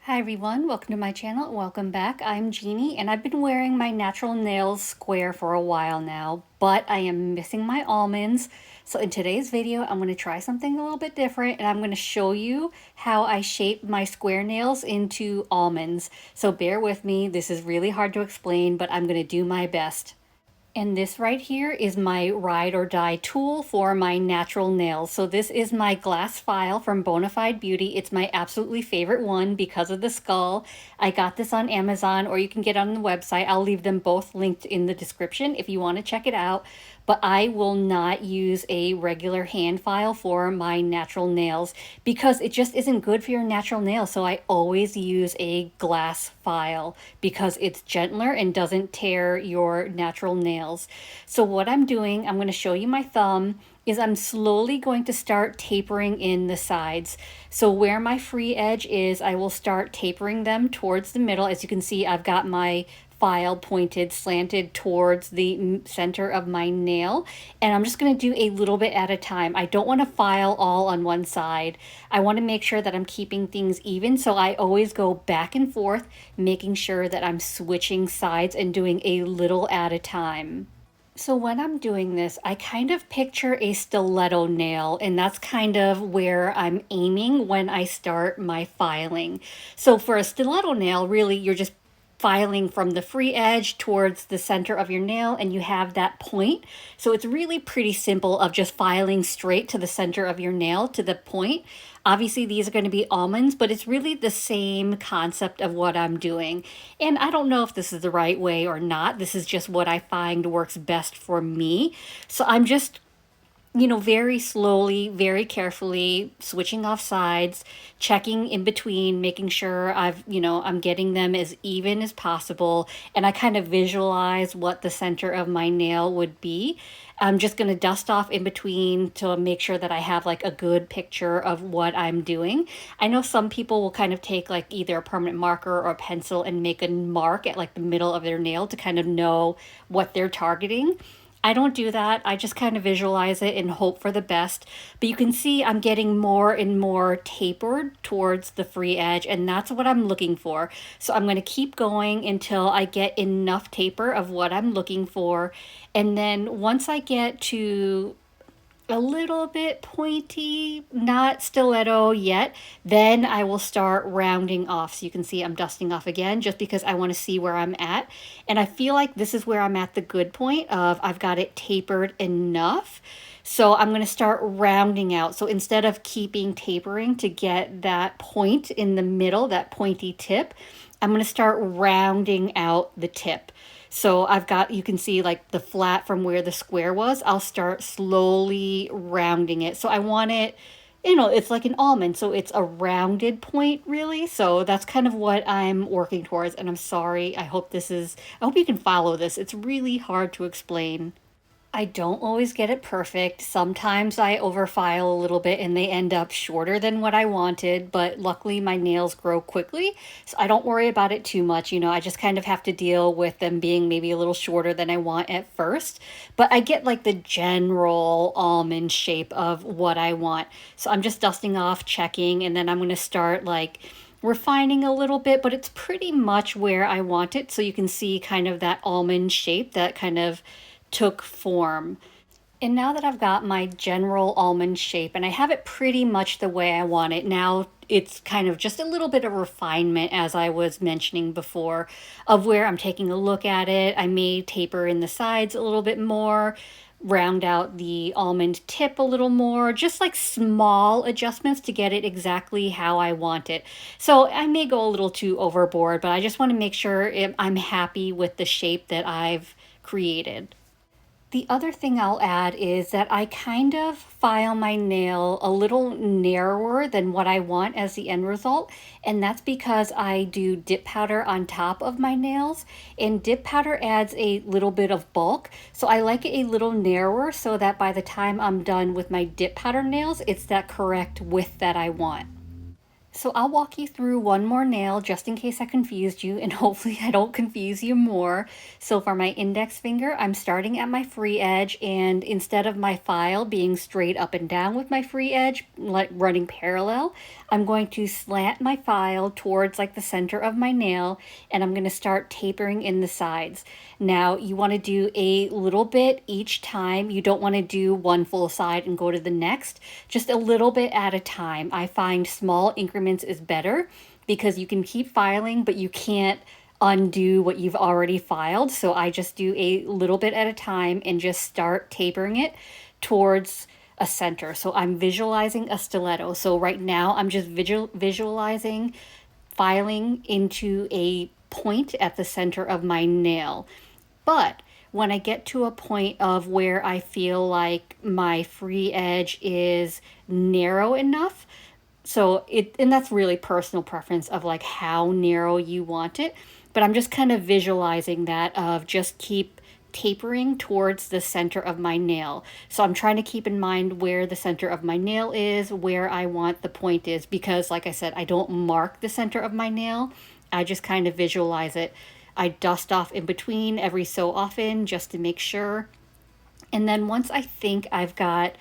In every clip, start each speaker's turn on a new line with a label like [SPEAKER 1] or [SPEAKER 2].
[SPEAKER 1] Hi everyone, welcome to my channel. Welcome back. I'm Jeannie and I've been wearing my natural nails square for a while now, but I am missing my almonds. So in today's video, I'm going to try something a little bit different and I'm going to show you how I shape my square nails into almonds. So bear with me. This is really hard to explain, but I'm going to do my best. And this right here is my ride or die tool for my natural nails. So this is my glass file from Bona Fide Beauty. It's my absolutely favorite one because of the skull. I got this on Amazon or you can get on the website. I'll leave them both linked in the description if you want to check it out. But I will not use a regular hand file for my natural nails because it just isn't good for your natural nails. So I always use a glass file because it's gentler and doesn't tear your natural nails. So what I'm doing, I'm going to show you my thumb, is I'm slowly going to start tapering in the sides. So where my free edge is, I will start tapering them towards the middle. As you can see, I've got my file pointed, slanted towards the center of my nail. And I'm just going to do a little bit at a time. I don't want to file all on one side. I want to make sure that I'm keeping things even. So I always go back and forth, making sure that I'm switching sides and doing a little at a time. So when I'm doing this, I kind of picture a stiletto nail, and that's kind of where I'm aiming when I start my filing. So for a stiletto nail, really, you're just filing from the free edge towards the center of your nail and you have that point. So it's really pretty simple of just filing straight to the center of your nail to the point. Obviously these are going to be almonds, but it's really the same concept of what I'm doing. And I don't know if this is the right way or not. This is just what I find works best for me. So I'm just very slowly, very carefully switching off sides, checking in between, making sure I'm getting them as even as possible. And I kind of visualize what the center of my nail would be. I'm just going to dust off in between to make sure that I have like a good picture of what I'm doing. I know some people will kind of take like either a permanent marker or a pencil and make a mark at like the middle of their nail to kind of know what they're targeting. I don't do that. I just kind of visualize it and hope for the best. But you can see I'm getting more and more tapered towards the free edge, and that's what I'm looking for. So I'm going to keep going until I get enough taper of what I'm looking for. And then once I get to a little bit pointy, not stiletto yet, then I will start rounding off. So you can see I'm dusting off again just because I want to see where I'm at. And I feel like this is where I'm at the good point of I've got it tapered enough. So I'm going to start rounding out. So instead of keeping tapering to get that point in the middle, that pointy tip, I'm going to start rounding out the tip. So I've got, you can see like the flat from where the square was. I'll start slowly rounding it. So I want it, it's like an almond. So it's a rounded point really. So that's kind of what I'm working towards. And I'm sorry. I hope you can follow this. It's really hard to explain. I don't always get it perfect. Sometimes I overfile a little bit and they end up shorter than what I wanted, but luckily my nails grow quickly, so I don't worry about it too much. I just kind of have to deal with them being maybe a little shorter than I want at first, but I get like the general almond shape of what I want. So I'm just dusting off, checking, and then I'm going to start like refining a little bit, but it's pretty much where I want it. So you can see kind of that almond shape that kind of took form. And now that I've got my general almond shape and I have it pretty much the way I want it, now it's kind of just a little bit of refinement, as I was mentioning before, of where I'm taking a look at it. I may taper in the sides a little bit more, round out the almond tip a little more, just like small adjustments to get it exactly how I want it. So I may go a little too overboard, but I just want to make sure I'm happy with the shape that I've created. The other thing I'll add is that I kind of file my nail a little narrower than what I want as the end result, and that's because I do dip powder on top of my nails, and dip powder adds a little bit of bulk, so I like it a little narrower so that by the time I'm done with my dip powder nails, it's that correct width that I want. So I'll walk you through one more nail just in case I confused you, and hopefully I don't confuse you more. So for my index finger, I'm starting at my free edge, and instead of my file being straight up and down with my free edge, like running parallel, I'm going to slant my file towards like the center of my nail, and I'm going to start tapering in the sides. Now you want to do a little bit each time. You don't want to do one full side and go to the next, just a little bit at a time. I find small increments is better because you can keep filing, but you can't undo what you've already filed. So I just do a little bit at a time and just start tapering it towards a center. So I'm visualizing a stiletto. So right now I'm just visualizing filing into a point at the center of my nail. But when I get to a point of where I feel like my free edge is narrow enough, and that's really personal preference of like how narrow you want it, but I'm just kind of visualizing that of just keep tapering towards the center of my nail. So I'm trying to keep in mind where the center of my nail is, where I want the point is, because like I said, I don't mark the center of my nail. I just kind of visualize it. I dust off in between every so often just to make sure. And then once I think I've got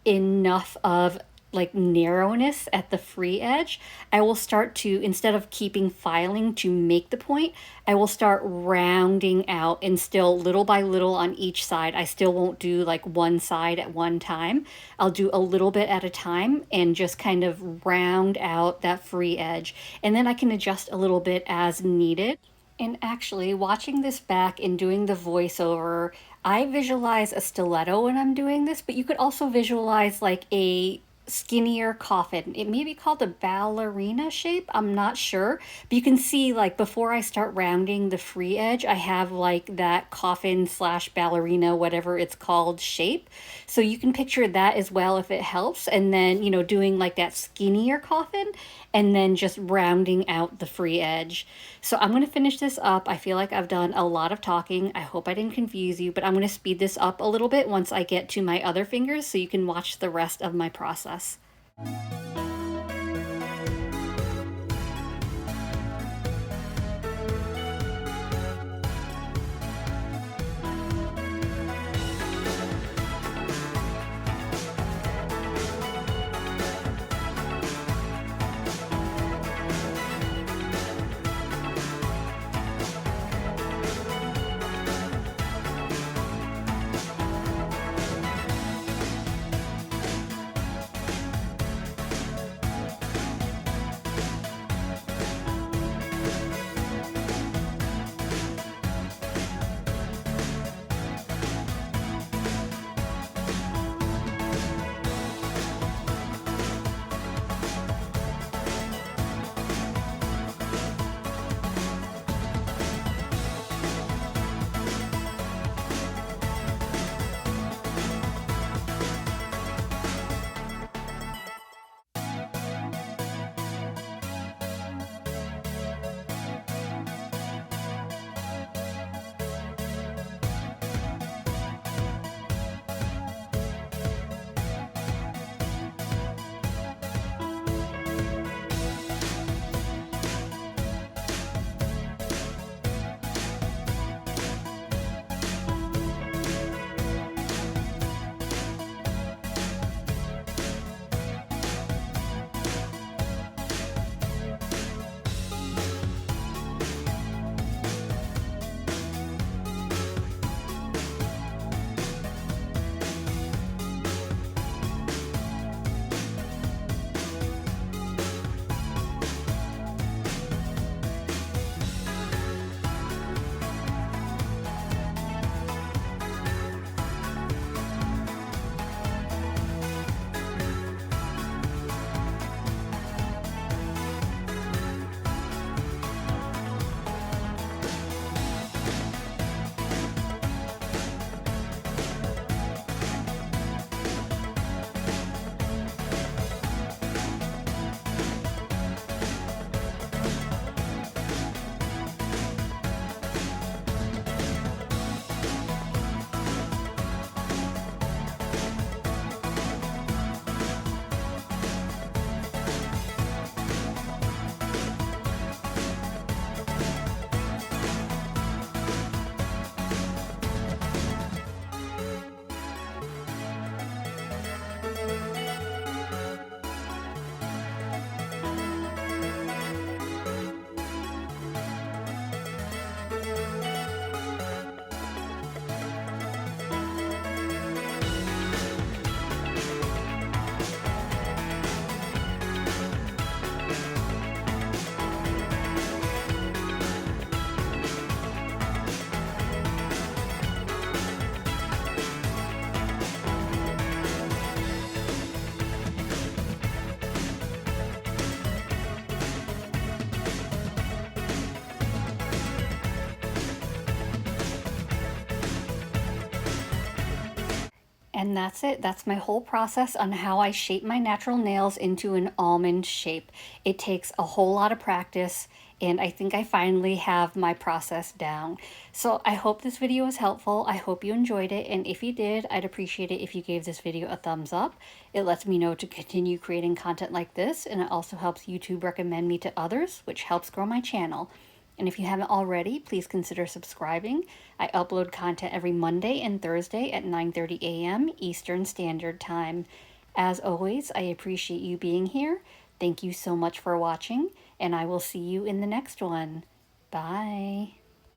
[SPEAKER 1] enough of like narrowness at the free edge, I will start to, instead of keeping filing to make the point, I will start rounding out, and still little by little on each side. I still won't do like one side at one time. I'll do a little bit at a time and just kind of round out that free edge. And then I can adjust a little bit as needed. And actually, watching this back and doing the voiceover, I visualize a stiletto when I'm doing this, but you could also visualize like a skinnier coffin. It may be called a ballerina shape, I'm not sure. But you can see like before I start rounding the free edge, I have like that coffin slash ballerina, whatever it's called, shape. So you can picture that as well if it helps. And then, doing like that skinnier coffin and then just rounding out the free edge. So I'm going to finish this up. I feel like I've done a lot of talking. I hope I didn't confuse you, but I'm going to speed this up a little bit once I get to my other fingers so you can watch the rest of my process. And that's it. That's my whole process on how I shape my natural nails into an almond shape. It takes a whole lot of practice, and I think I finally have my process down. So I hope this video was helpful. I hope you enjoyed it, and if you did, I'd appreciate it if you gave this video a thumbs up. It lets me know to continue creating content like this, and it also helps YouTube recommend me to others, which helps grow my channel. And if you haven't already, please consider subscribing. I upload content every Monday and Thursday at 9:30 a.m. Eastern Standard Time. As always, I appreciate you being here. Thank you so much for watching, and I will see you in the next one. Bye.